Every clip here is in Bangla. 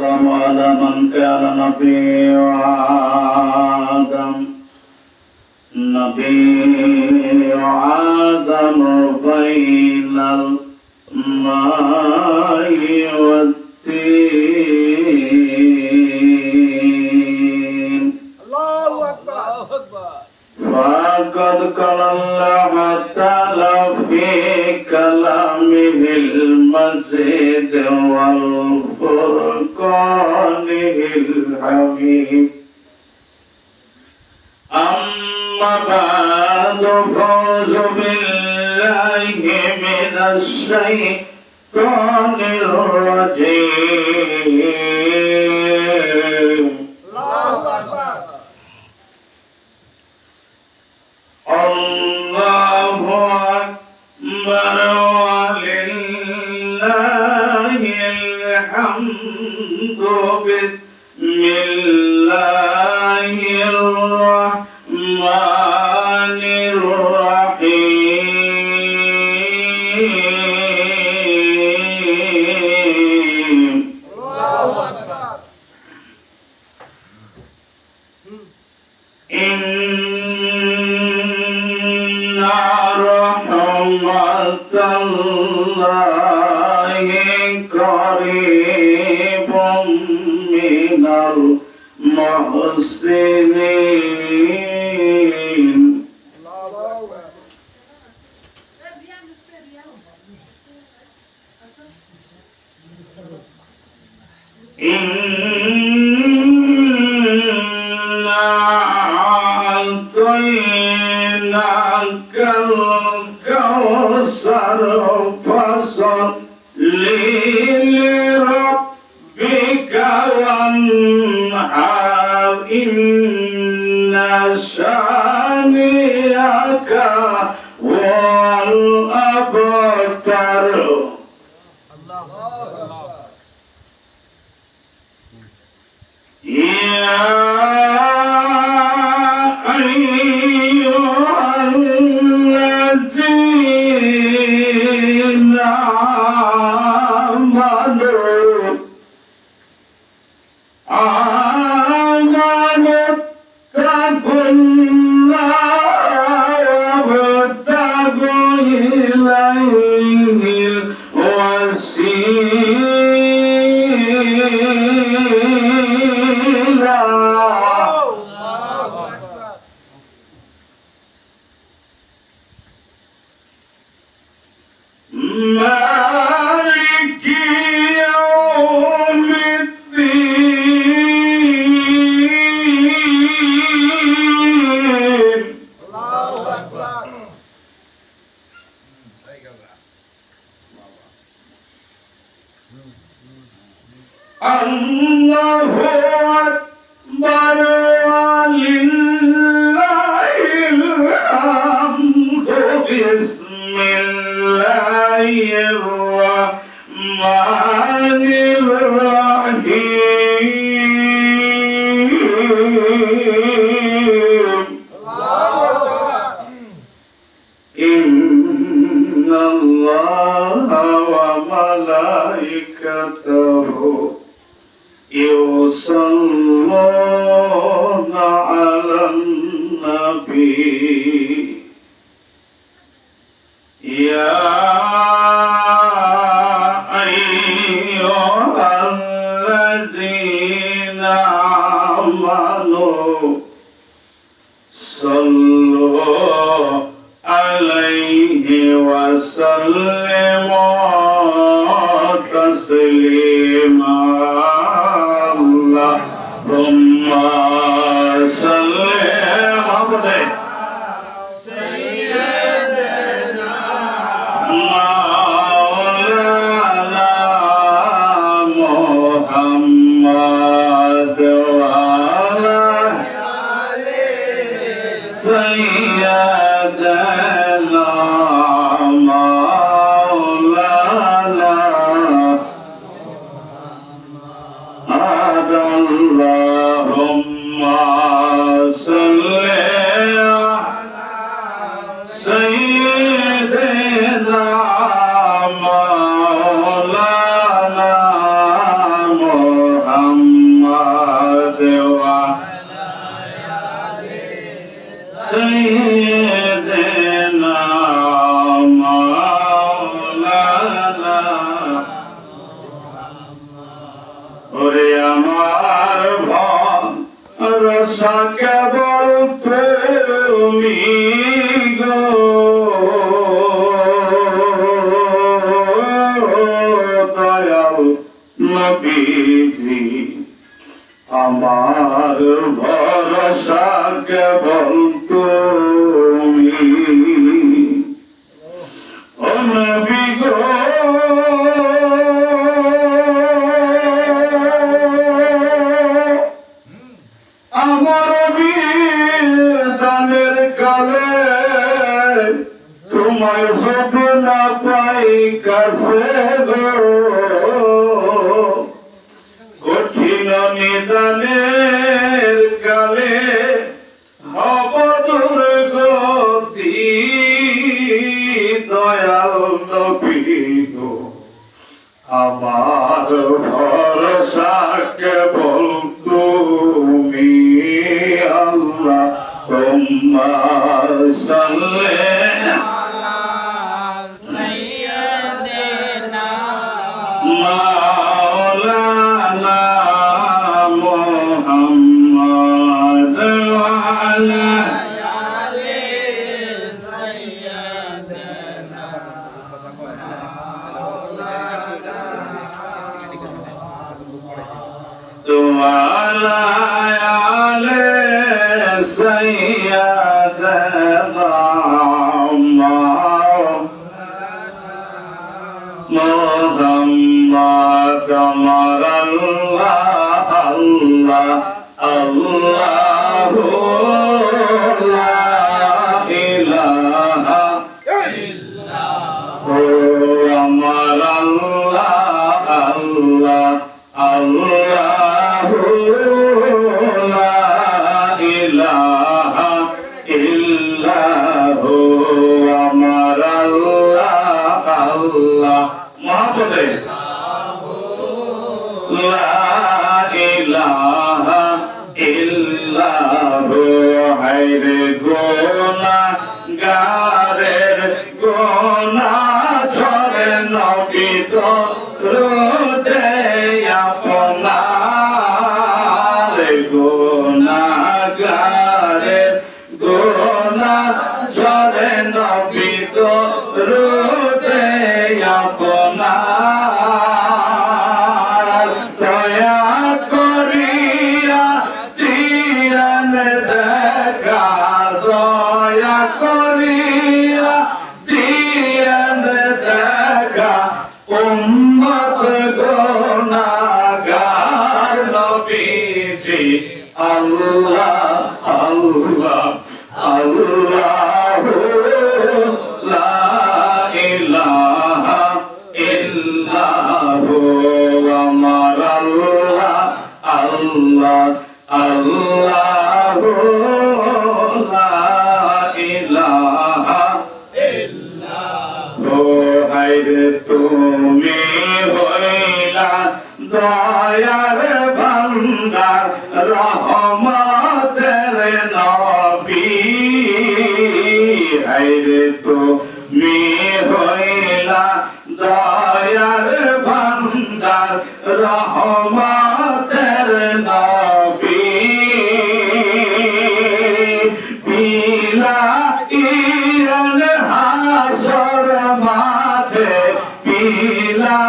آدم على من كان نبي آدم بين الماء والطين الله أكبر فقد قال الله تعالى في كلامه المجيد والفرقانه الحميد أما بعد فأعوذ بالله من الشيطان الرجيم الله أكبر الله أكبر ولله الحمد بسم الله الرحمن الرحيم الله أكبر إن رحمة الله قريب من المحسنين الله أكبر إنا أعطيناك الكوثر فصل لربك وانحر إن شانئك هو الأبتر الله أكبر يا أيها الذين آمنوا اتقوا الله وابتغوا إليه الوسيلة الله أكبر مالك يوم الدين الله أكبر الله أكبر ولله الحمد بسم الله الرحمن الرحيم الله أكبر إن الله وملائكته يصلون على النبي يا أيها الذين آمنوا صلوا عليه وسلموا تسليما اللهم صل على سيدنا مولانا محمد وعلى سيدنا مولانا اللهم صل على سيدنا مولانا محمد سيدنا مولانا ওরে আমার ভরসা কেবল তুমি গো দয়াল নবীজি আমার ভরসা কেবল তুমি ও নবী গো আমার বিদানের কালে তোমায় যদি না পাই কাছে গো কঠিন নিদানের কালে হব দুর্গতি দয়াল নবী গো আমার ভরসা কেবল তুমি আল্লাহ তুম্মা সাল্লি মাওলানা মুহাম্মদ ওয়া আলা Muhammad Amar Allah Allah Allahu la ilaha illallah Amar Allah Allah Allahu la ilaha illallah Amar Allah Allah Muhammad La ilaha illallah hayre gona garer gona chore nabi to rode apnar gona garer gona chore nabi to rode apnar daya koriya diyan dekha daya koriya diyan dekha ummat gunagar nabiji Allah Allah Allahu la ilaha illahu amar Allah Allah Allahu la ilaha illahu hayre তুমি হইলা দয়ার ভান্ডার রহমতের নবী hayre তুমি হইলা দয়ার ভান্ডার রহমতের নবী পিলা ইয়ন হাসর মাঠে পিলা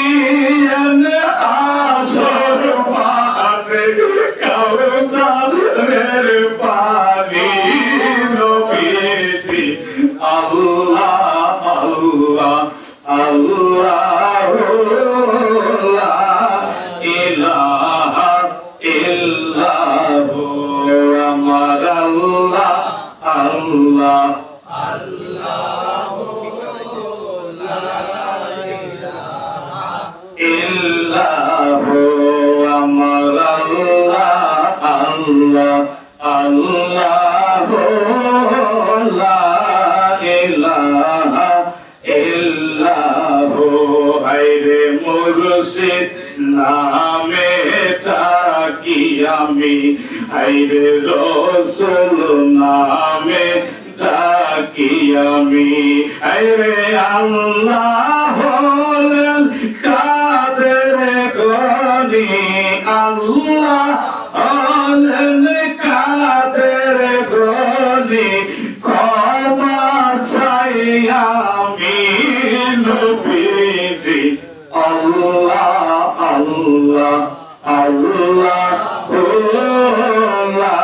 ইয়ন হাসর মাঠে কাউসারের পানি নবীজি আল্লাহ আল্লাহ Allahu la ilaha illahu amar Allah Allah Allahu la ilaha illahu amar Allah Allah Allahu la ilaha illahu hayre মুর্শিদ নামে তাকি আমি হাইরে রসুল নামে ডাকি আমি হাইরে আল্লাহ হলেন কাদের গনি আল্লাহ হলেন কাদের গনি ক্ষমা চাই আমি নবীজি আল্লাহ আল্লাহ আল্লাহ লা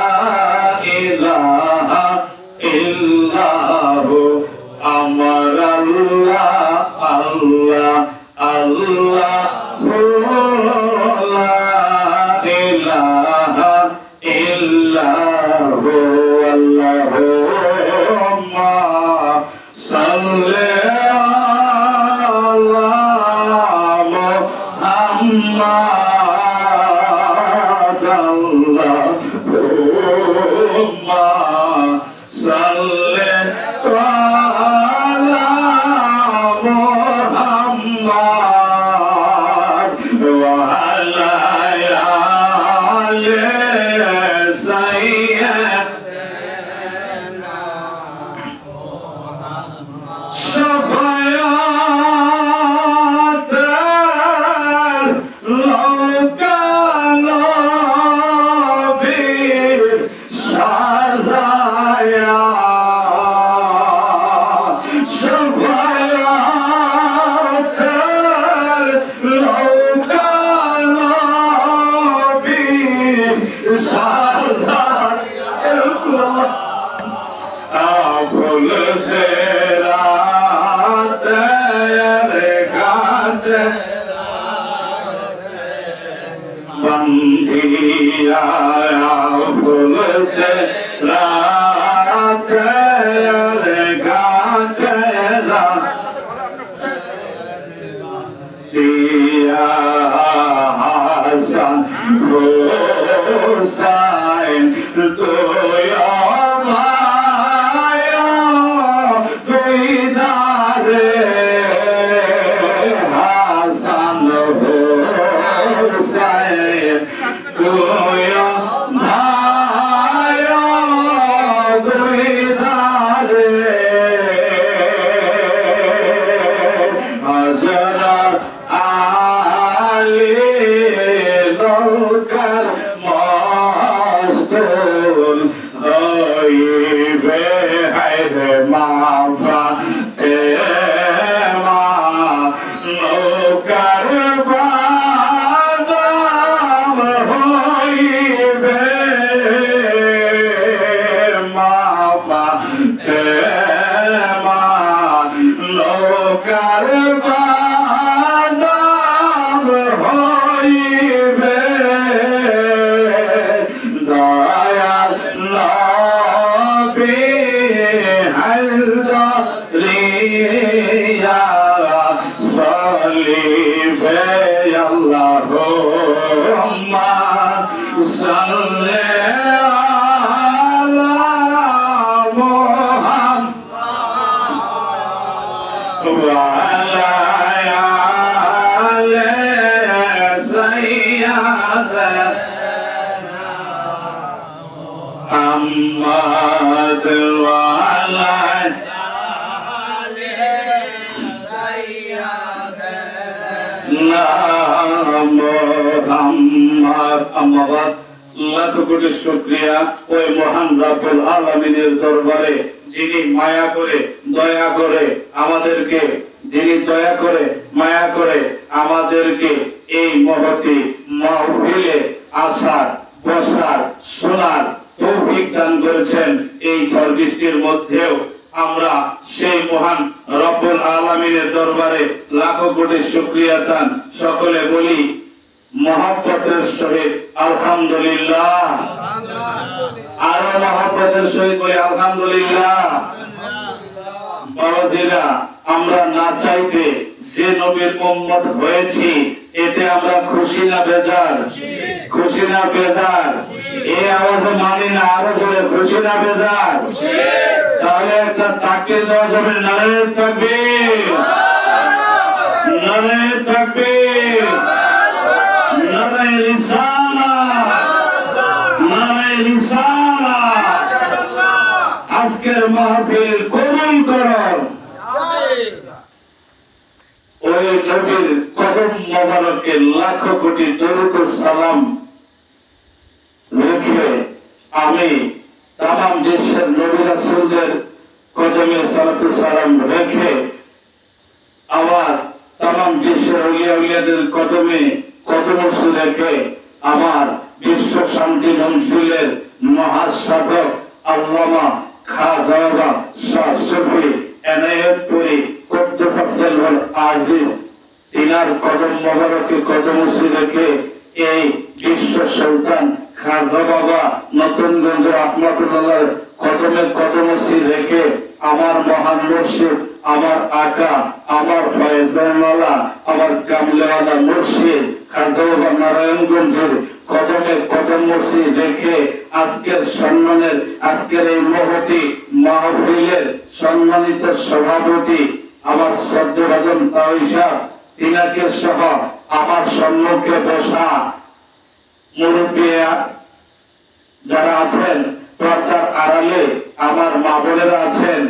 ইলাহা ইল্লাহু আমার আল্লাহ আল্লাহ আল্লাহ লা ইলাহা ইল্লাহু আল্লাহুম্মা সাল্লি আলা মুহাম্মাদ আল্লাহুম্মা সাল্লি আলা মুহাম্মাদ ওয়া আলা আলি সাইয়্যিদিনা শাফায়াত লোকালবীর সাজায়া শাফায়াত লোকালবীর সাজায়া ফুল সে রাত ঘাট বন্ধিয়া ফুল সে রাত ঘাট দিয়া হাসান হোসাইন তোয়া কোটি শুকরিয়া ওই মহান রব্বুল আলামিনের দরবারে যিনি মায়া করে দয়া করে আমাদেরকে যিনি দয়া করে মায়া করে আমাদেরকে এই মহতি মাহফিলে আসার বসার শোনার তৌফিক দান করেছেন। এই ঝড় বৃষ্টির মধ্যেও আমরা সেই মহান রব্বুল আলামিনের দরবারে লাখো কোটি শুকরিয়া দান সকলে বলি মহব্বতের সহিত আলহামদুলিল্লাহ। আরো মহব্বতের সহিত বলি আলহামদুলিল্লাহ। বাবাজিরা, আমরা না চাইতে যে নবীর উম্মত হয়েছি এতে আমরা খুশি না বেজার? খুশি না বেজার? এই আওয়াজে মানি না, আরো জোরে খুশি না বেজার? তাহলে একটা তাকবীর দেওয়া যাবে। নারে তাকবীর, নারে তাকবীর, নারে রিসালাত, নারে নবীর কদম মোবারকে লাখো কোটি দরুদ ও সালাম রেখে আমি তামাম দেশের নবী রাসূলদের কদমে সালাতু সালাম রেখে আমার তামাম দেশের আউলিয়া উলিয়াদের কদমে কদমস্ত রেখে আমার বিশ্ব শান্তি মঞ্জিলের মহাসাধক আল্লামা খাজা বাবা শাহ শফি এনায়েতপুরী কুদ্দুসাল আজিজ তিনার কদম মোবারকে কদমস্ত রেখে এই বিশ্ব সুলতান খাজা বাবা নতুনগঞ্জ আহমদুল্লাহ কদমে কদমসি রেখে আমার মহান মুর্শিদ আমার আকা আমার ফয়জানওয়ালা আমার কামলেওয়ালা মুর্শিদ খাজা বাবা নারায়ণগঞ্জের কদমে কদমসি রেখে আজকের সম্মানের আজকের এই মহতি মাহফিলের সম্মানিত সভাপতি আমার শ্রদ্ধেভাজন তাওইশা তিনাকে সহ আমার সম্মুখে বসা মুরব্বী যারা আছেন পর্দার আড়ালে আমার মা বোনেরা আছেন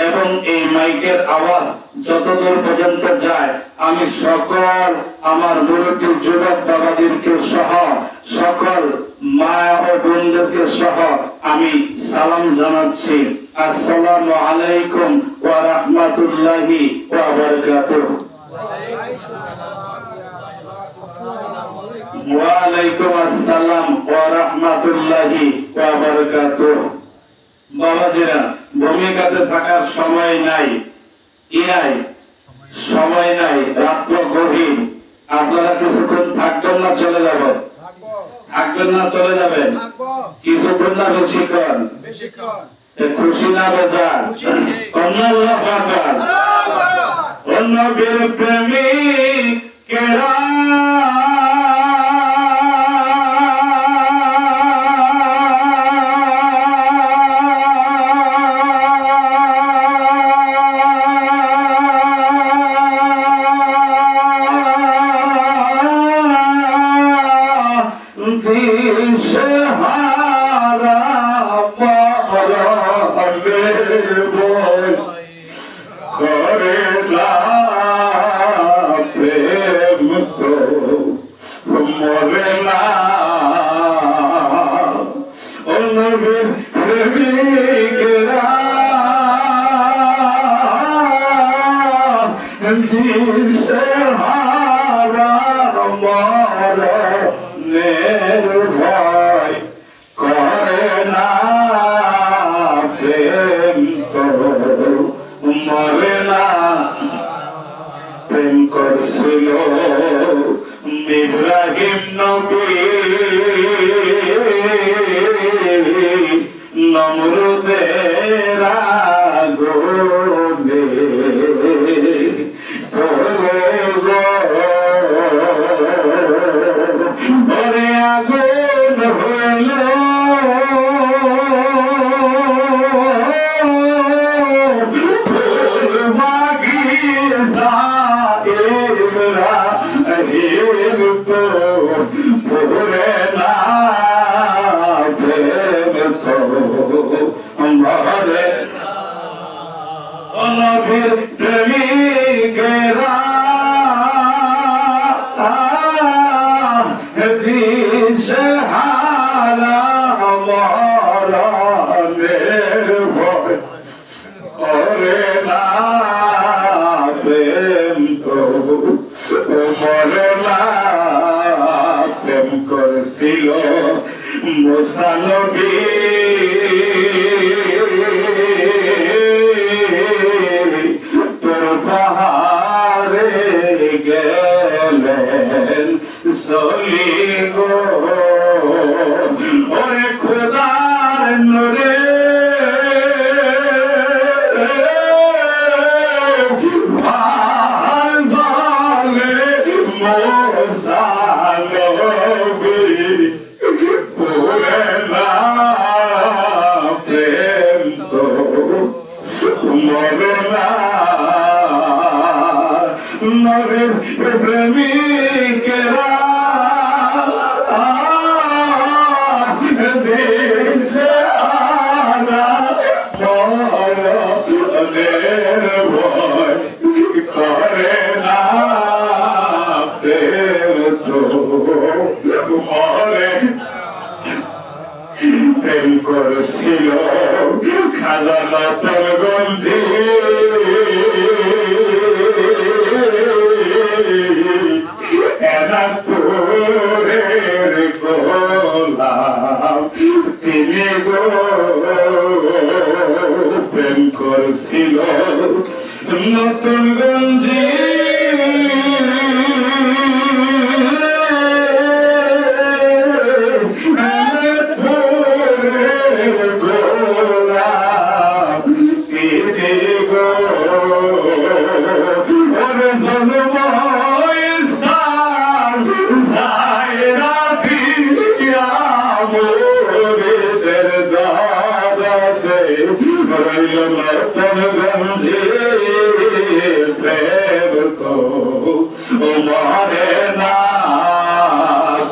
এবং এই মাইকের আওয়াজ যতদূর পর্যন্ত যায় আমি সকল আমার মুরব্বী যুবক বাবাদেরকে সহ সকল মা ও বোনদেরকে সহ আমি সালাম জানাচ্ছি। আসসালামু আলাইকুম ওয়া রাহমাতুল্লাহি ওয়া বারাকাতুহু। ওয়ালাইকুম আসসালাম ওয়া রাহমাতুল্লাহি ওয়া বারাকাতুহু। বাবাজিরা, ভূমিকাতে থাকার সময় নাই, কি নাই? সময় নাই, রাত্র গভীর। আপনারা কিছুক্ষণ থাকবেন না চলে যাবেন? থাকবেন না চলে যাবেন? কিছুক্ষণ না বেশিক্ষণ? খুশি না বেজার? আল্লাহু আকবার। নবীর প্রেমিকেরা ইব্রাহিম নবী নমরুদের আগুনে পড়ে গো, ওরে আগুন হইল নবীর প্রেমিকেরা দিশেহারা মরণের ভয় করে না, প্রেম তো মরে না। প্রেম করছিল মুসা নবী পাহাড়ে গেলেন সলি গো, ওরে খোদার নূরে পাহাড় জলে মুসা নবী পুরে না, প্রেম করেছিল খাজা নতুনগঞ্জে এনাপুরের গোলাম তিনি গো প্রেম করেছিল নতুনগঞ্জে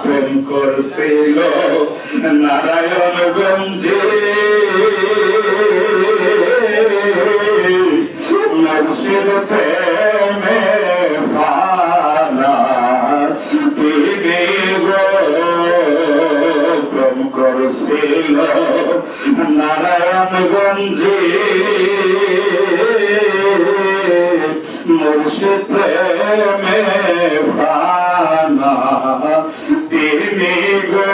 প্রেম করছিল নারায়ণগঞ্জে মুর্শিদ প্রেমে পানা তিনি গো প্রেম করছিল নারায়ণগঞ্জে মুর্শিদ প্রেমে পানা তিনি গো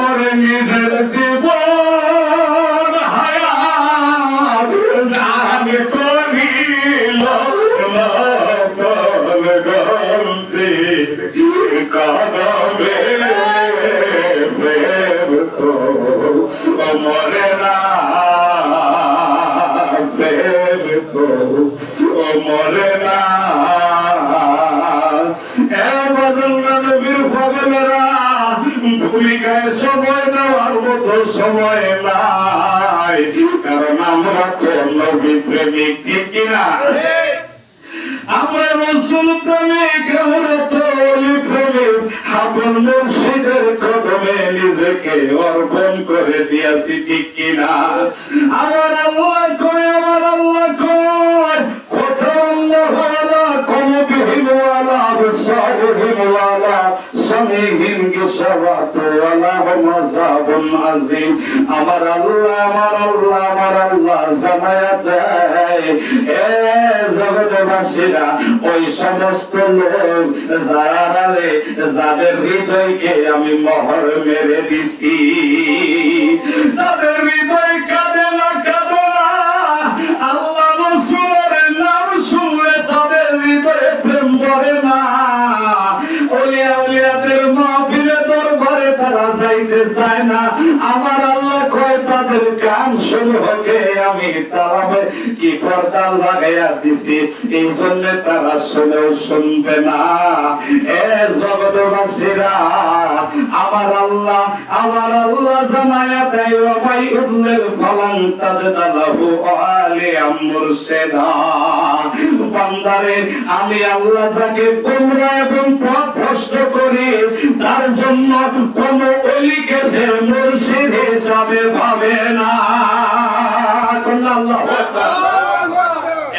ওরে নিজের জীবন হায়াত দান করিল নতুনগঞ্জে কদমে প্রেম তো মরে না প্রেম তো মরে না নবীর পাগলেরা ভূমিকায় সময় নেওয়ার মতো সময় নাই, কারণ আমরা কোন নবী প্রেমিক ঠিক কিনা? আমরা রাসূল প্রেমিক, আমরা তো ওলি প্রেমিক, আপন মুর্শিদের কদমে নিজেকে অর্পণ করে দিয়েছি ঠিক কিনা? আমার আল্লাহ কয়, আমার আল্লাহ কয়, কত আল্লাহ ওয়ালা, কোন বিহীন ওয়ালা, বিশ্বহীন ওয়ালা, সমীহীন গিসাবাত ওয়ালা, মাযাবুন আযীম। আমার আল্লাহ, আমার আল্লাহ, আমার আল্লাহ জানায়া দেয়, এ জগৎবাসীরা, ওই সমস্ত লোক যারা রে, যাদের হৃদয়কে আমি মোহর মেরে দিছি, তাদের হৃদয় কাঁদে না, কাঁদে না। আল্লাহ রাসূলের নাম শুনলে তাদের হৃদয়ে প্রেম ধরে না। ওলিয়া উলিয়াদের মাহফিলে দরবারে তারা যাইতে চায় না। আমার আল্লাহ কয়, তাদের কান সমূহকে আমি তারাবে কি পর্দা লাগাইয়া দিছি, এই জন্য তারা শুনেও শুনবে না। এ জগৎবাসীরা, আমার আল্লাহ, আমার আল্লাহ জানায়া দেয়, ওয়াই উল্লেল ফলান তাজদালাহু আলিয়াম মুরশিদা। বান্দারে, আমি আল্লাহ যাকে গোমরা এবং পথভ্রষ্ট করি, তার জন্য কোন ওলিকে সে মুর্শিদ হিসাবে ভাবে না। আল্লাহু আকবার।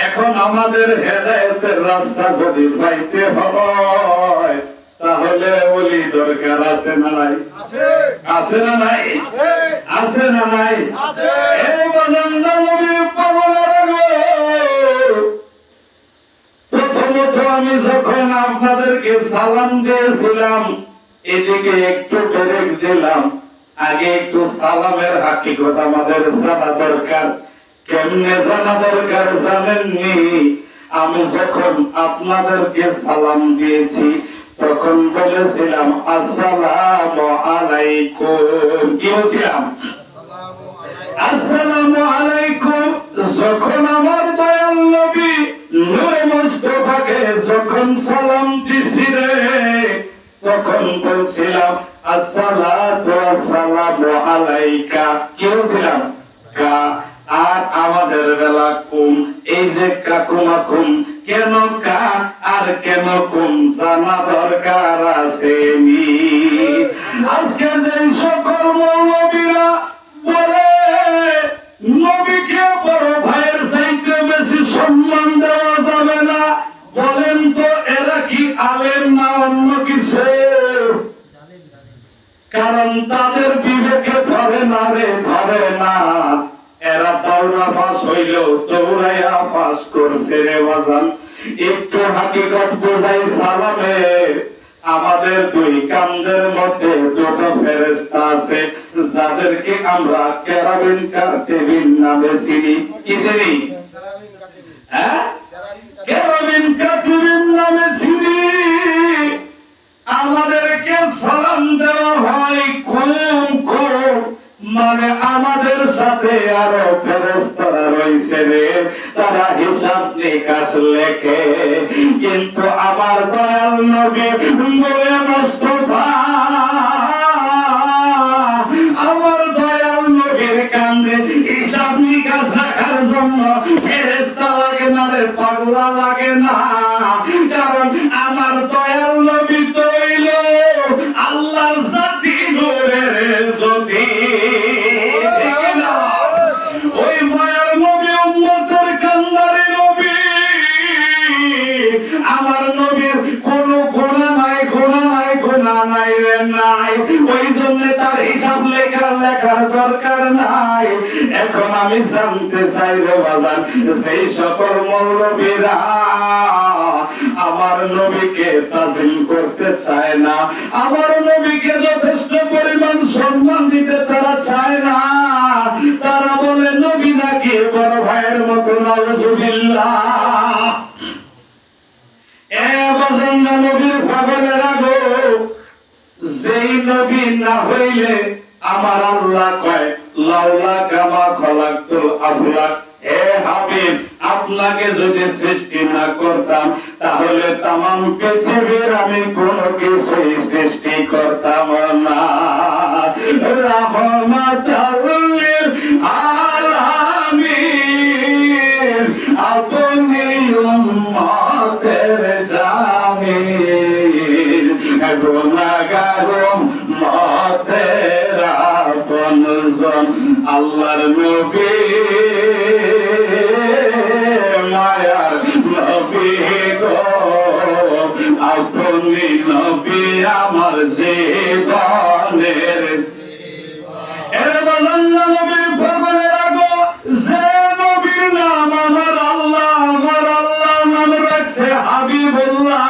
এখন আমাদের হেদায়েতের রাস্তা যদি পাইতে হয়, তাহলে ওলি দরকার আছে না নাই? আছে না নাই? আছে না নাই? এই বাজানদা নবীর পাগলেরা গো, প্রথমত আমি যখন আপনাদেরকে সালাম দিয়েছিলাম, এদিকে একটু ব্রেক দিলাম, আগে একটু সালামের হাকিকত আমাদের জানা দরকার। কেমনে জানা দরকার জানেননি? আমি যখন আপনাদেরকে সালাম দিয়েছি, তখন বলেছিলাম আসসালামু আলাইকুম। কি বলছিলাম? আসসালামু আলাইকুম। যখন আমার দয়াল নবী নূরে মুস্তাফাকে যখন সালাম দিছি রে, তখন বলছিলাম আসসালাতু ওয়াসসালামু আলাইকা। কি বলছিলাম? কা। আর আমাদের বেলা কুম, এই যে কাকুমাকুম, কেন কা আর কেন কুম জানা দরকার আছে। আজকে যে সকল মৌলবীরা বলে নবীকে বড় ভাইয়ের চাইতে বেশি সম্মান দেওয়া যাবে না, বলেন তো এরা কি আলেম না অন্য কিছু? কারণ তাদের বিবেকে ধরে না রে, ধরে না। এরা দৌড়া পাস হইলেও দৌড়াইয়া পাস করছে রে বাজান। একটু হাকিকত বোঝাই সালামে, আমাদের দুই কান্দের মধ্যে দুটো ফেরেশতা আছে, যাদেরকে আমরা কেরাবিন কাতিবিন নামে চিনি। কি চিনি? হ্যাঁ, কেরাবিন কাতিবিন নামে চিনি। আমাদেরকে সালাম দেওয়া হয় কোন কোন, মানে আমাদের সাথে আরো ফেরেশতারা রয়েছে রে, তারা হিসাব নিকাশ লেখে। কিন্তু আমার দয়াল নবী নূরে মুস্তাফা, আমার দয়াল নবীর কান্দে হিসাব নিকাশ রাখার জন্য ফেরেশতা লাগে না রে, পাগলা লাগে না। কারণ আমার দয়াল নবী তো হইল আল্লাহর জাতি, নূরের জ্যোতি। ওই মায়ার নবী উম্মতের কান্দারি নবী। আমার নবীর কোনো গুনাহ নাই, গুনাহ নাই, গুনাহ নাই রে নাই। ওই জন্য তার হিসাব লেখার দরকার নাই। এখন আমি জানতে চাই রে বাজান, সেই সকল মৌলবীরা আমার নবীকে তাজিম করতে চায় না, আমার নবীকে যথেষ্ট পরিমাণ সম্মান দিতে তারা চায় না। তারা বলে নবী নাকি বড় ভাইয়ের মতো, নাউযুবিল্লাহ। এ বাজান, নবীর পাগলেরা গো, যেই নবী না হইলে আমার আল্লাহ কয় লাউলা কামা খলাকতুল আফলাক, হে হাবিব, আপনাকে যদি সৃষ্টি না করতাম তাহলে তামাম পৃথিবীর আমি কোন কিছুই সৃষ্টি করতাম না। রাহমাতাল লিল আলামিন, আপনি উম্মতের জামিন, গুনাহগার উম্মতের আপনজন, আল্লাহর নবী, মায়ার নবী গো, আপনি নবী আমার জীবনের। এর বলেন না নবীর পাগলেরা গো, যে নবীর নাম আমার আল্লাহ নাম রাখছে হাবিবুল্লাহ।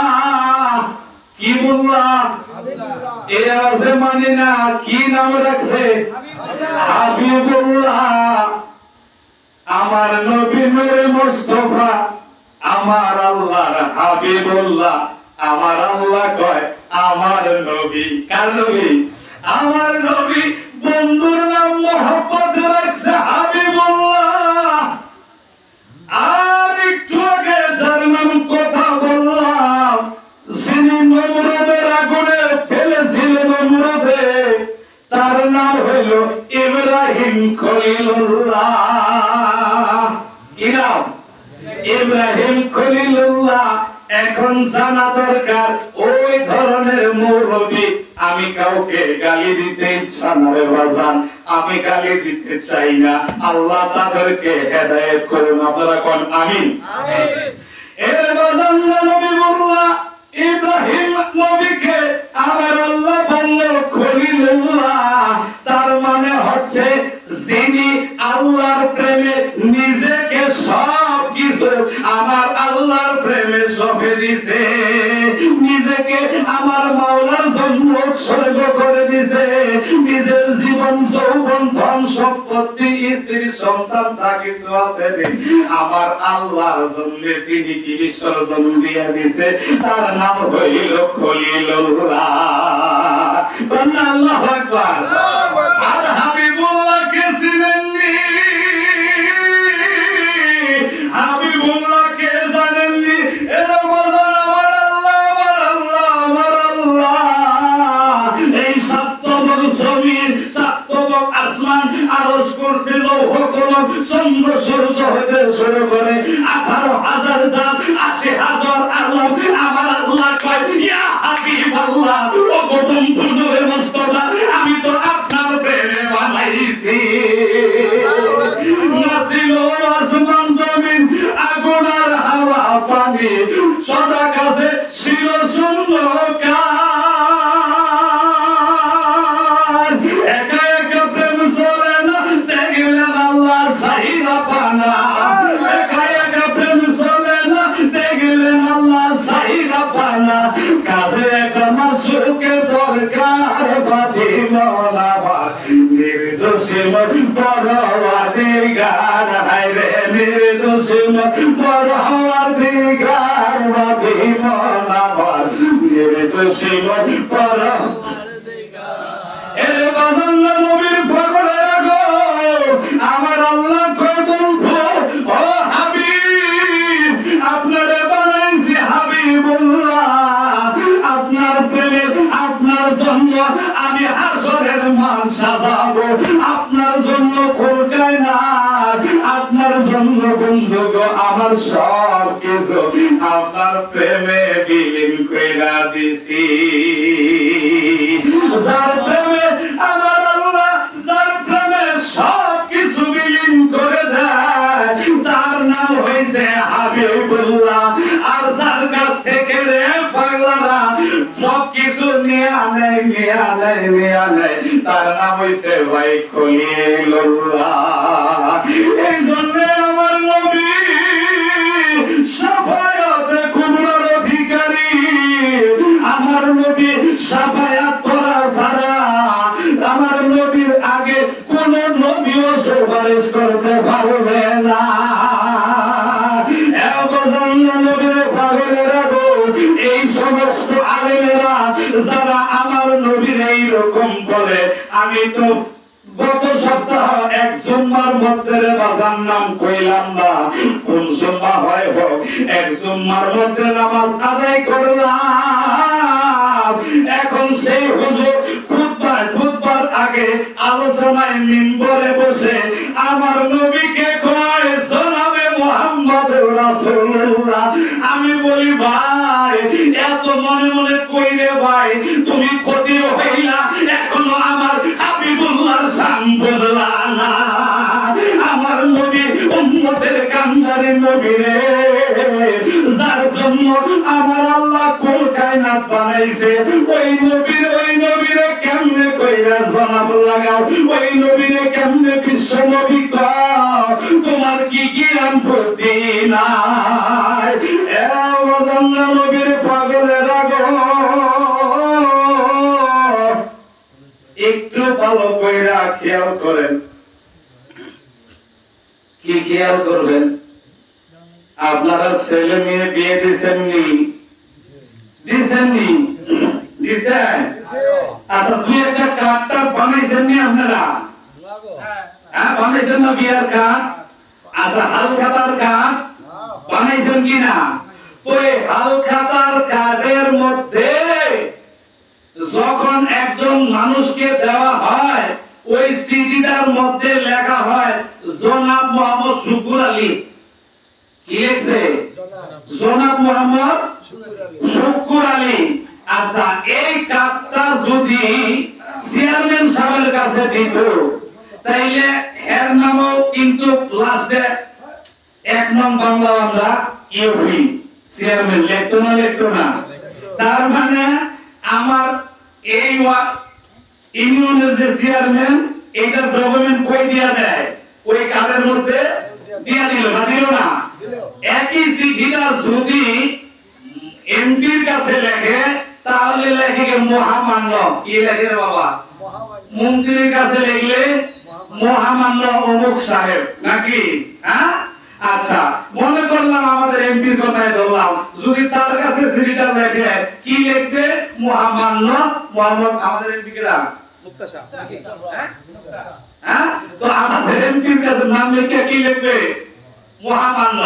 কি বললাম? এ আওয়াজে মানি না, কি নাম রাখছে? হাবিবুল্লাহ। আমার নবী নূরে মুস্তাফা, আমার আল্লাহর হাবিবুল্লাহ। আমার আল্লাহ কয় আমার নবী, কার নবী? আমার নবী বন্ধুর নাম মোহাম্মদ রাখছে হাবিবুল্লাহ। আর একটু আগে যার নাম কথা বললাম, যিনি নমরুদের আগুনে ফেলেছিলেন, নমরুদে, তার নাম হইল ইব্রাহিম খলিলুল্লাহ। কি নাম? ইব্রাহিম খলিলুল্লাহ। এখন জানা দরকার ওই ধরনের মৌলবী আমি কাউকে গালি দিতে ইচ্ছা নয় বাজান, আমি গালি দিতে চাই না। আল্লাহ তাদেরকে হেদায়েত করুন। আপনারা কোন আমিন? এর বাজান নবী বললা ইব্রাহিম নবীকে আমার আল্লাহ বলল খলিলুল্লাহ, তার মানে হচ্ছে যিনি আল্লাহর প্রেমে নিজেকে সব কিছু আমার আল্লাহর প্রেমে সঁপে দিছে, নিজেকে আমার মাওলার জন্য উৎসর্গ করে দিছে, নিজের জীবন যৌবন ধন সম্পত্তি স্ত্রী সন্তান যা কিছু আছে আমার আল্লাহর জন্য তিনি কি বিসর্জন দিয়ে দিছে, তার নাম হইল খলিলুল্লাহ। আল্লাহু আকবার। আর হাবিবুল্লাহকে চিনেননি? হাবিবুল্লাহকে জানেননি? এরা বলেন আমার আল্লাহ, আমার আল্লাহ, আমার আল্লাহ। এই সাতবক জমিন, সাতবক আসমান, আরশ কুরসি, লৌহ কলম, চন্দ্র সূর্য হতে শুরু করে 18,000 জাত, 80,000 আলম, আমার আল্লাহ কয় ইয়া হাবিবাল্লাহ, ও বন্ধু নূরে মুস্তাফা, আমি তো আপনার প্রেমে বানাইছি। নাছিল আসমান জমিন, আগুন আর হাওয়া পানি, সদা কাছে ছিল শূন্য কার। দুশ্মন পরওয়ারদিগার হায় রে মেরে দুশ্মন পরওয়ারদিগার মদিমন আমার মেরে দুশ্মন এ বাজান্না নবীর পাগলেরা গো আমার আল্লাহ কয় বন্ধু ও হাবিব আপনারে বানাইছি হাবিবুল্লাহ আপনার প্রেমে আপনার জন্য আমি হাসরের মাঠ সাজাবো আপনার জন্য কলকায় না আপনার জন্য বন্ধু গো আমার সব কিছু আপনার প্রেমে বিলীন কইরা দিছি যার প্রেমে আমার আল্লাহ যার প্রেমে সব কিছু বিলীন করে দেয় তার নাম হইছে হাবিবুল্লাহ আর যার কাছ থেকে রে পাগলারা সব কিছু নিয়ে আনে তার নাম হইছে ভাই খলিলুল্লাহ এই জন্য আমার নবী শাফায়াতে কুবরার অধিকারী আমার নবী শাফায়াত করা ছাড়া আমার নবীর আগে কোন নবীও সুপারিশ করতে পারবে না এই সমস্ত আলেমেরা যারা আমার নবীর এইরকম বলে আমি তো গত সপ্তাহ এক জুম্মার মধ্যে বাজার নাম কইলাম না কোন জুম্মা হয় হোক এক জুম্মার মধ্যে নামাজ আদায় করলাম এখন সেই হুজুর খুতবার আগে আলোচনায় মিম্বরে বসে আমার নবীকে কয় জনাবে মুহাম্মদ রাসূলুল্লাহ আমি বলি ভাই এত মনে মনে কইরে ভাই তুমি ক্ষতির হইলা এখনো আমার হাবিবুল্লাহর শান বদলা না আমার নবী উম্মতের কান্দারে নবী রে যার জন্য আমার আল্লাহ কুল কায়নাত বানাইছে ওই নবীরে কেমনে কইরা জনাব লাগাও ওই নবীরে কেমনে বিশ্ব নবী কও তোমার কি জ্ঞান বুদ্ধি নাই এ ওজন্য নবীর পাগলেরা গো একটু ভালো কইরা খেয়াল করেন কি খেয়াল করবেন আপনারা ছেলে মেয়ে বিয়ে দিচ্ছেননি দিচ্ছেন আচ্ছা দুই একটা কার্ডটা বানাইছেননি আপনারা হ্যাঁ বানাইছেন না বিয়ার কার্ড আচ্ছা হাল খাতার কার্ড বানাইছেন কিনা তো এই হাল খাতার কার্ডের মধ্যে যখন একজন মানুষকে দেওয়া হয় ওই সিডিটার মধ্যে লেখা হয় জনাব মোহাম্মদ শুকুর আলী কি লিখছে জনাব মোহাম্মদ শুকুর আলী আচ্ছা এই কার্ডটা যদি চেয়ারম্যান সাহেবের কাছে দিত তাইলে এর নামও কিন্তু লাস্টে এক নং বাংলা ইউপি চেয়ারম্যান লিখতো না তার মানে আমার এই ইউনিয়নের যে চেয়ারম্যান এইটা ডকুমেন্ট কই দিয়া দেয় ওই কার্ডের মধ্যে দিয়া দিল না একই চিঠিটা যদি এমপির কাছে লেখে তাহলে লেখে মহামান্য কি লেখে রে বাবা মন্ত্রীর কাছে লিখলে মহামান্য অমুক সাহেব নাকি হ্যাঁ আচ্ছা মনে করলাম আমাদের এমপির কথাই ধরলাম যদি তার কাছে চিঠিটা লেখে কি লিখবে মহামান্য মোহাম্মদ আমাদের এমপি কেরা মুক্তাশা নাকি হ্যাঁ তো আমাদের এমপির কাছে নাম লিখে কি লিখবে মহামান্য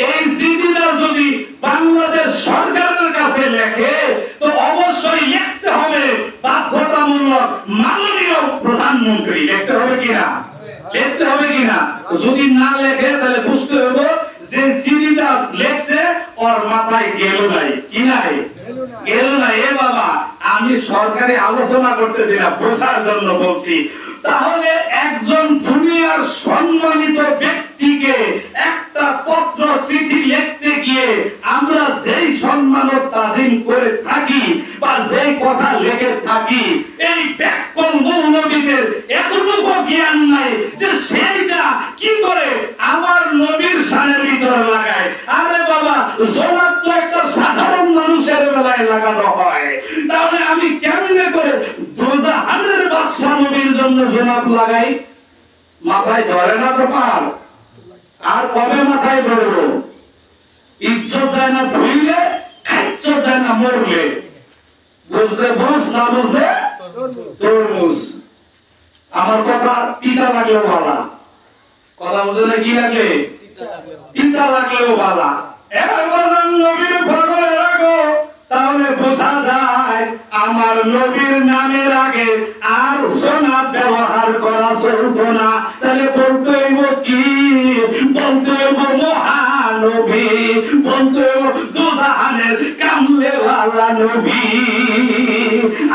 এই চিঠিটা যদি বাংলাদেশ সরকারের কাছে লেখে তো অবশ্যই লিখতে হবে বাধ্যতামূলক মাননীয় প্রধানমন্ত্রী লিখতে হবে কিনা যদি না লেখে তাহলে বুঝতে হবে যে চিঠিটা লেখছে ওর মাথায় গেল নাই কি নাই গেল নাই এ বাবা আমি সরকারি আলোচনা করতেছি না বোঝার জন্য বলছি তাহলে একজন দুনিয়ার সম্মানিত ব্যক্তিকে একটা পত্র চিঠি লিখতে গিয়ে আমরা যেই সম্মান ও তাজিম করে থাকি বা যেই কথা লিখে থাকি এই ব্যাকরণ মৌলবীদের এতটুকু জ্ঞান নাই যে সেইটা কি করে আমার নবীর শানের ভিতরে লাগায় আরে বাবা জনাব তো একটা সাধারণ মানুষের বেলায় লাগানো হয় তাহলে আমি কেমনে করে দোজাহানের বাদশা নবীর জন্য জনাব লাগাই মাথায় ধরে না তো পার, আর কবে মাথায় ধরবো? ইজ্জত যায় না ধুইলে, খাচ্ছ যায় না মরলে। বুঝলে বুঝ, না বুঝলে তরমুজ। আমার কথা তিতা লাগলেও বালা, কথা বুঝলে না? কি লাগে? তিতা লাগলেও বালা। এবার নবীর পাগলে রাখো, তাহলে বোঝা যায় আমার নবীর নামের আগে আর সোনা ব্যবহার করা চলতো না। তাহলে বলতে হইব কি? বলতে হইব মহানবী, বলতে হইব দুজাহানের কামলেওয়ালা নবী।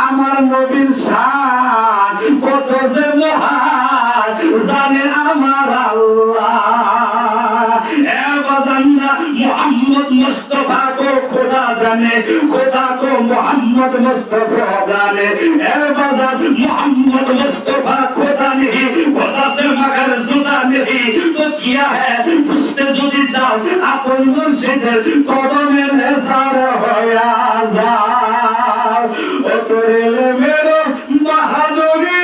আমার নবীর শান কত যে মহান জানে আমার আল্লাহ। मोहम्मद मुस्तफा को खुदा जाने, खुदा को मोहम्मद मुस्तफा जाने। मोहम्मद मुस्तफा खुदा नहीं, खुदा से मगर जुदा नहीं। तो किया है पूछते जुदी चाओ अपन मुर्शिদের কদমে নেসার হইয়া যাও। ও তোরে মেরো বাহাদুরি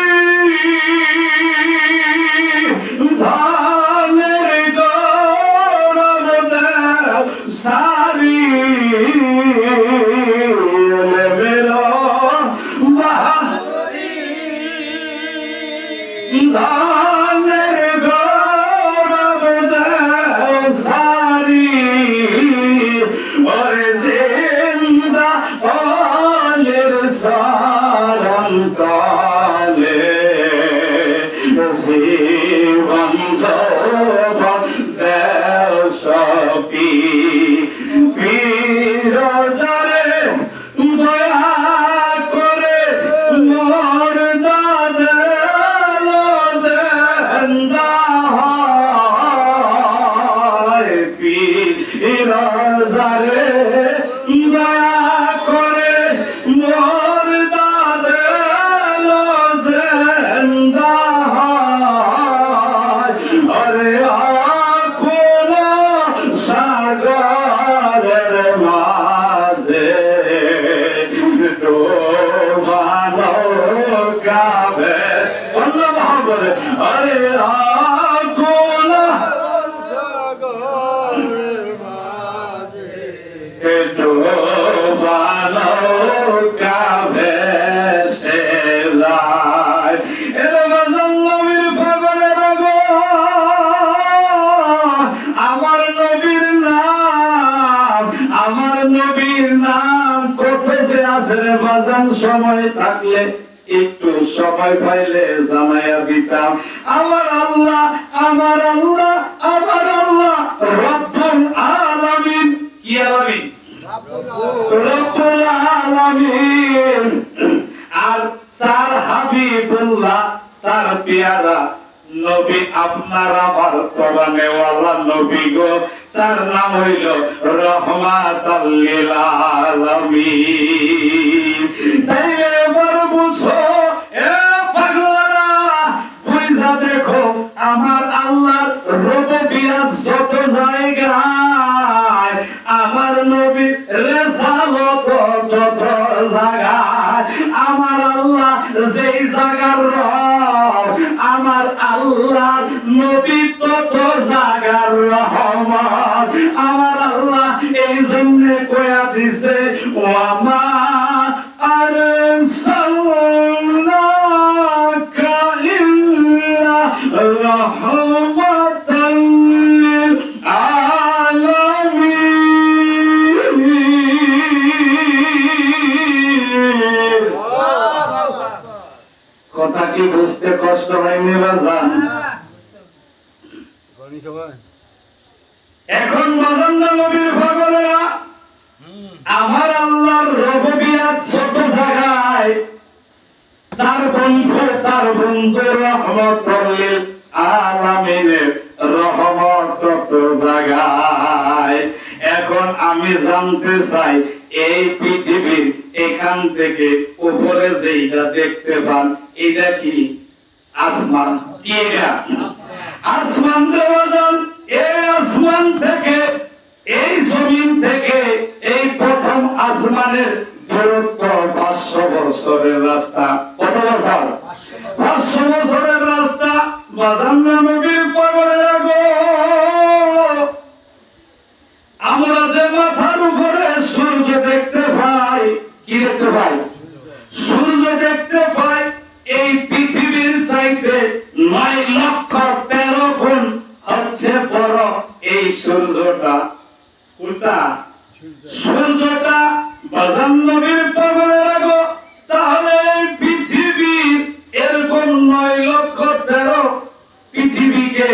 सारी मेरो बहादुरी धानेर गौरव सारी और जिंदा पालेर सारन काले जीवन जौवन देशपी अरे आगोला सागरेर माझे डोबानो काभे से লাই। এর বাজান নবীর পাগলে রাগো, আমার নবীর নাম, আমার নবীর নাম কত যে আছে রে বাজান। সময় থাকলে একটু সময় পাইলে জানাইয়া দিতাম। আমার আল্লাহ, আমার আল্লাহ, আমার আল্লাহ রব্বুল আলামিন। কি আলামিন? রব্বুল আলামিন। আর তার হাবিবুল্লাহ, তার পেয়ারা নবী আপনার আমার কোরআনেওয়ালা নবী গো, তার নাম হইল রহমাতাল লিল আলামিন। তাই এবার বুঝো এ পাগলারা, বুঝা দেখো আমার আল্লাহর রুবুবিয়্যাত যত জায়গায়, আমার নবীর রিসালাত যত জায়গায়, আমার আল্লাহ যেই জায়গার রব, আমার আল্লাহর নবী তত জায়গার রহমত। আমার আল্লাহ এই জন্য কয়া দিছে ওয়ামা আরসালনাকা ইল্লা রাহমাতাল লিল আলামিন। কথা কি বুঝতে কষ্ট হয়নি বাজান? এখন বাজান নবীর পাগলেরা, আমার আল্লাহর রুবুবিয়্যাত ছোট জায়গায়, তার বন্ধু রহমাতুল লিল আলামিনের রহমত ছোট জায়গায়। এখন আমি জানতে চাই এই পৃথিবীর এখান থেকে উপরে যেটা দেখতে পান এটা কি? আসমান। কি এটা? আসমান দেওয়ান। এই আসমান থেকে, এই জমিন থেকে এই প্রথম আসমানের দূরত্ব 500 বছরের রাস্তা। কত বছর? 500 বছরের রাস্তা। বাজান্না নবীর পাগলেরা গো, আমরা যে মাথার উপরে সূর্য দেখতে পাই, কি দেখতে পাই? সূর্য দেখতে পাই। এই পৃথিবীর চাইতে 9,13,000 গুণ হচ্ছে বড় এই সূর্যটা। কোনটা? সূর্যটা। বাজান নবীর পাগলেরা গো, তাহলে এই পৃথিবীর এরকম 9,13,000 পৃথিবীকে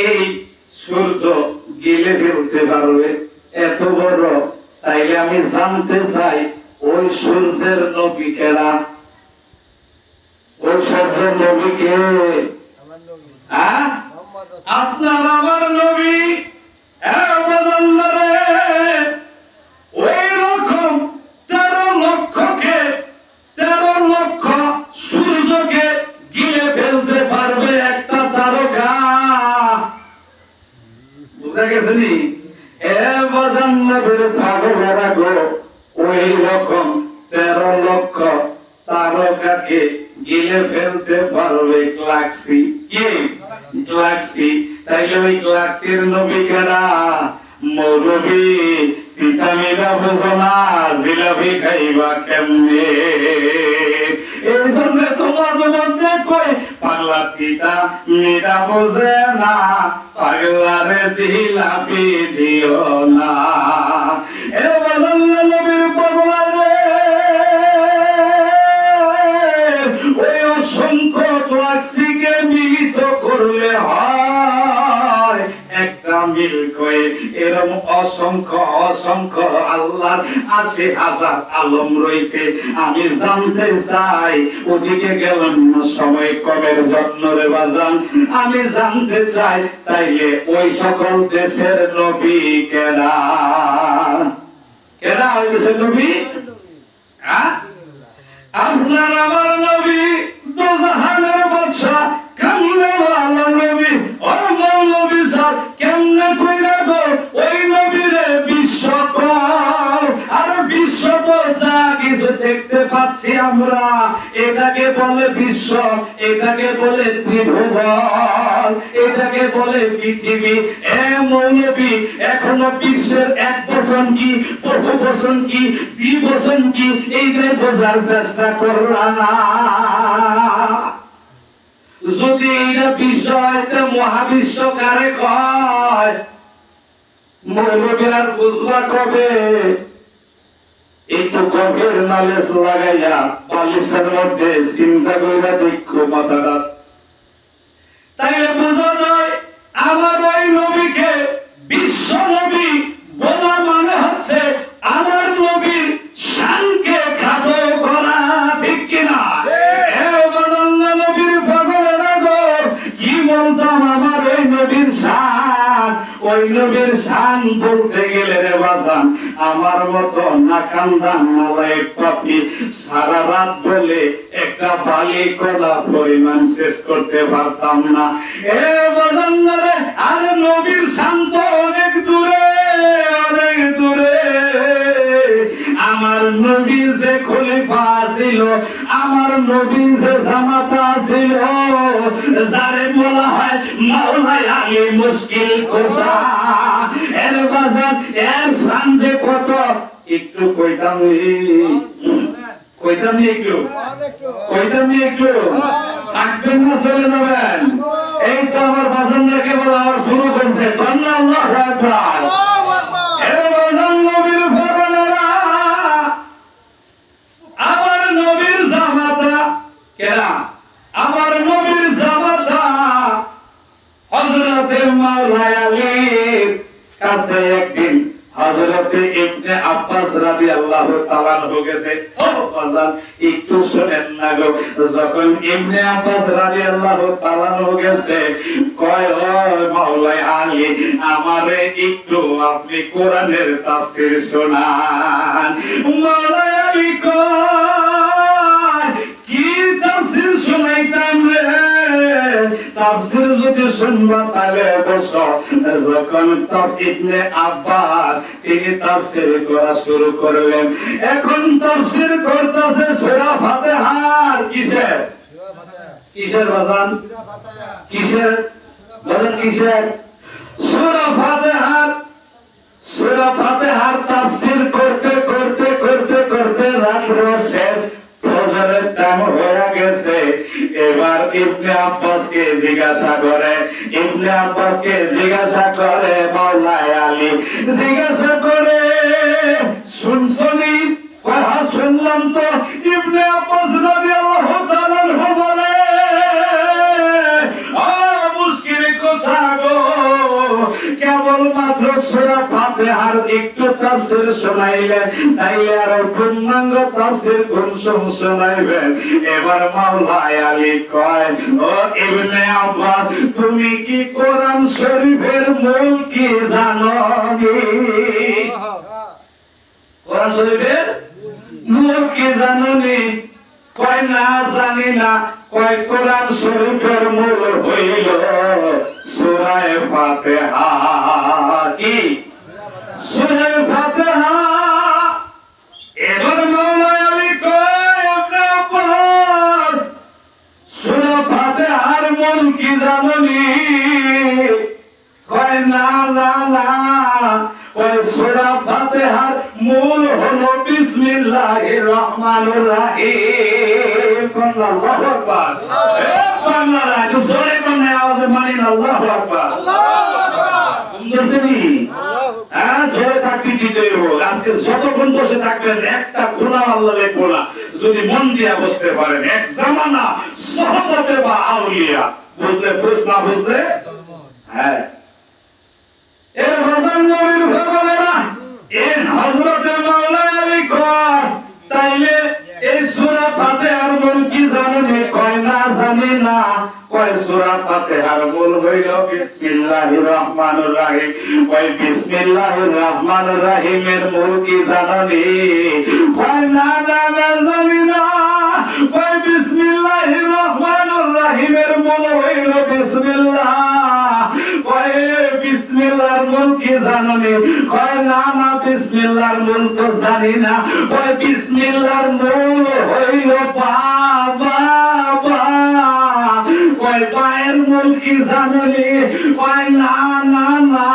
এই সূর্য গিলে ফেলতে পারবে, এত বড়। তাইলে আমি জানতে চাই ওই সূর্যের নবী কেরা? ওই সূর্যের নবী কে? আমার নবী হ্যাঁ, মুহাম্মদ আপনার আমার নবী। হ্যাঁ বাজান্না রে, ওই রকম 13 লক্ষকে, 13 লক্ষ সূর্যকে গিলে ফেলতে পারবে একটা তারকা। বুঝা গেছে নি? এ বাজান্না বের পাগলেরা গো, ওই রকম 13 লক্ষ তারকাকে গিলে ফেলতে পারবে গ্যালাক্সি। কি গ্যালাক্সি? তাইলে ওই গ্যালাক্সির নবী কেরা? মৌলবী পিতামিরা বোঝো না, জিলাপি খাইবা কেমনে? এই জন্য তোমার মধ্যে কই পাগলা পিতা মিরা বোঝে না, পাগলারে জিলাপি দিও না। এ বাজান্না নবীর পাগলা রে, ওই অসংখ্য গ্যালাক্সিকে মিলিত করলে হয় একটা মিল্কওয়ে। এরকম অসংখ্য অসংখ্য আল্লাহর 80,000 আলম রয়েছে। আমি জানতে চাই ওদিকে গেলাম না, সময় কমের যত্ন রে বাজান। আমি জানতে চাই তাইলে ওই সকল দেশের নবী কেরা? কেরা ওই দেশের নবী? হ্যাঁ, আপনার আমার নবী দোজাহানের বাদশা, কামলেওয়ালা নবী। ও নবী স্যার, কেমনে কইরা গো ওই নবীরে বিশ্ব কর? আর বিশ্ব তো যা কিছু দেখতে পাচ্ছি আমরা, এটাকে বলে বিশ্ব, এটাকে বলে ত্রিভুবন, এটাকে বলে পৃথিবী। এ মৌলবী, এখনো বিশ্বের 1 বছর কি, বহু বছর কি, দ্বিবচন কি, এইটাই বোঝার চেষ্টা করলা না। যদি এইটা বিষয়, মহাবিশ্ব কারে কয়? মৌলবী আর বুঝবা কবে? একটু গভীর নলেজ লাগাইয়া বালিশের মধ্যে চিন্তা কইরা দেখো মাথাটা, তাইলে বোঝা যায় আমার ওই নবীকে বিশ্ব নবী বলা মানে হচ্ছে আমার নবীর শানকে খাটো করা, ঠিক কিনা? নবীর পাগলেরা গো, কি বলতাম আমার ওই নবীর শান। ওই নবীর শান বলতে গেলে রে বাজান, আমার মতো নাকান্দান নালায়েক পাপী সারা রাত বলে একটা বালি কলা পরিমাণ শেষ করতে পারতাম না। এ বাজান রে, আর নবীর শান তো অনেক দূরে, অনেক দূরে। আমার নবী যে খলিফা ছিল, আমার নবী যে জামাতা ছিল, যারে বলা হয় মাওলাই আলী মুশকিল কোষা, এর বাজার এর শান যে কত একটু কইতাম, কইতাম একটু, কইতাম একটু। থাকবেন না চলে যাবেন? এই তো আমার বাজানকে বলা আমার শুরু করছে। আল্লাহু আকবার। এ বাজান নবীর পাগলেরা, আমার নবীর জামাতা কেরা? আমার নবীর জামাতা হযরতে মাওলাই আলীর কাছে একদিন হযরতে ইবনে আব্বাস রাদিয়াল্লাহু তাআলা গেছে। ও বাজান, একটু শুনেন না গো। যখন ইবনে আব্বাস রাদিয়াল্লাহু তাআলা গেছে, কয় ও মাওলাই আলী, আমারে একটু আপনি কোরআনের তাফসীর শোনান। মাওলাই আলী কয়, কি তাফসীর শোনাইতাম রে? তাফসীর যদি শুনবা তাহলে বসো। যখন ইবনে আব্বাস তিনি তাফসীর করা শুরু করলেন, এখন তাফসীর করতেছে সূরা ফাতিহার। কিসের কিসের বাজান? কিসের বাজান? কিসের? সূরা ফাতিহার। সূরা ফাতিহার তাফসীর করতে করতে করতে করতে রাত্র শেষ, ফজরের টাইম হয়ে গেছে। এবার ইবনে আব্বাসকে জিজ্ঞাসা করে, ইবনে আব্বাসকে জিজ্ঞাসা করে মাওলা আলী, জিজ্ঞাসা করে শুনছনি? কথা শুনলাম তো। ইবনে আব্বাস রাদিয়াল্লাহু তাআলা আনহু বলে, ও মুশকিল কোসাগো, কেবলমাত্র সূরা ফাতিহার একটু তাফসীর শোনাইলেন, তাইলে আর পূর্ণাঙ্গ তাফসীর কোন শোনাইবেন? এবার মাওলা আলী কয়, ও ইবনে আব্বাস, তুমি কি কোরআন শরীফের মূল কি জানো? কোরআন শরীফের মূল কি জানোনি? কয় না, জানি না। কয় কোরআন শরীফের মূল হইল সূরা ফাতিহা। কি? সূরা ফাতিহা। এবার মাওলা আলী কয়, ইবনে আব্বাস, সূরা ফাতিহার মূল কি জানোনি? কয় না না না। ওই সূরা ফাতিহার মূল হলো বিসমিল্লাহির রহমানির রহিম। আল্লাহু আকবার। বাংলা জোরে কোন আওয়াজে মানেন আল্লাহু আকবার। বুঝছেননি? হ্যাঁ, জোরে তাকবীর দিতে হবে। আজকে যতক্ষণ বসে থাকবেন একটা গোলাম আল্লাহ লিখবো না, যদি মন দিয়া বসতে পারেন। এক জামানা সহবতে বা আউলিয়া, বুঝলে বুঝ না বুঝলে? হ্যাঁ, এর বাজান নবীর বলেরা এই হযরতে মাওলা আলী কয়, তাইলে এই সূরা ফাতিহার মূল কি জানেন? কয় না, জানি না। কয় সূরা ফাতিহার মূল হইল বিসমিল্লাহির রহমানির রহিম। ওই বিসমিল্লাহির রহমানির রহিমের মূল কি জানেন? কয় না না না, জানি না। কয় বিসমিল্লাহির রহমানির রহিমের মূল হইল বিসমিল্লাহ। কয় বিসমিল্লাহর মূল কি জানেন? কয় না না, বিসমিল্লাহর মূল তো জানি না। কয় বিসমিল্লাহর মূল হইল পা। কয় পায়ের মূল কি জানেন? কয় না না না।